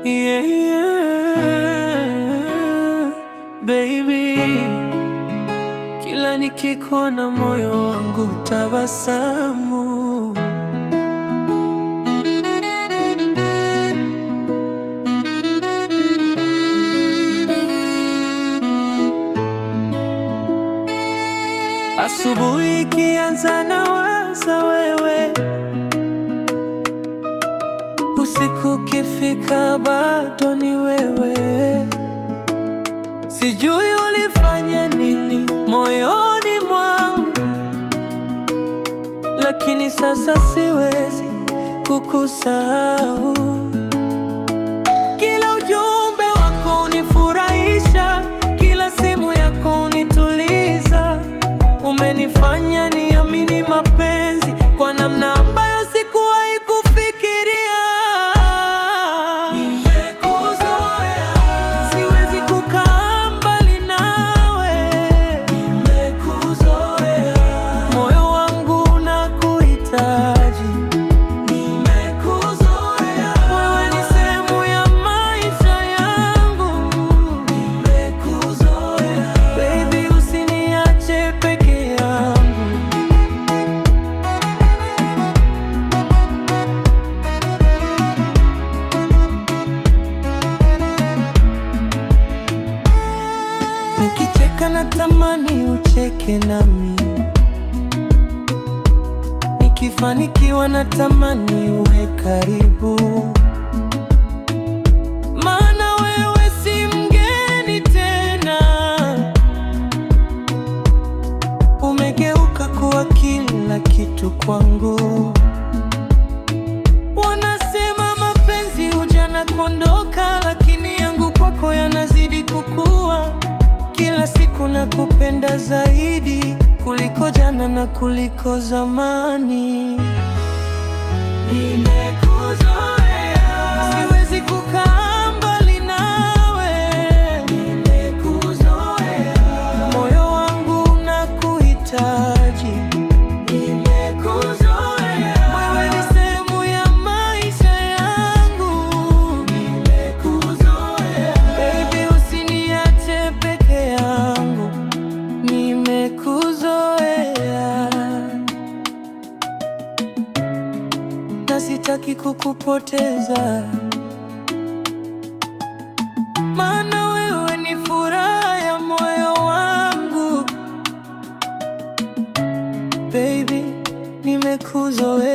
Yeah, yeah, baby, kila nikikuona moyo wangu tabasamu. Asubuhi ikianza nawaza wewe, usiku ukifika bado ni wewe. Sijui ulifanya nini moyoni mwangu, lakini sasa siwezi kukusahau. Kila ujumbe wako unifurahisha, kila simu yako unituliza. Umenifanya niamini mapenzi kwa namna ambayo sikuwahi kufikiria. Nimekuzoea, siwezi kukaa mbali nawe. Nimekuzoea, moyo wangu unakuhitaji. Nimekuzoea, wewe ni sehemu ya maisha yangu. Nimekuzoea, baby, usiniache peke yangu. Nikicheka natamani ucheke nami, nikifanikiwa natamani uwe karibu. Maana wewe si mgeni tena, umegeuka kuwa kila kitu kwangu. Wanasema mapenzi huja na kuondoka, lakini yangu kwako yanazidi kukua. Kila siku nakupenda zaidi kuliko jana na kuliko zamani. Nimekuzoea, siwezi kukaa mbali nawe. Nimekuzoea, moyo wangu unakuhitaji. Nimekuzoea, wewe ni sehemu ya maisha yangu. Nimekuzoea, baby, usiniache peke yangu. Nimekuzoea na sitaki kukupoteza, maana wewe ni furaha ya moyo wangu. Baby, nimekuzoea.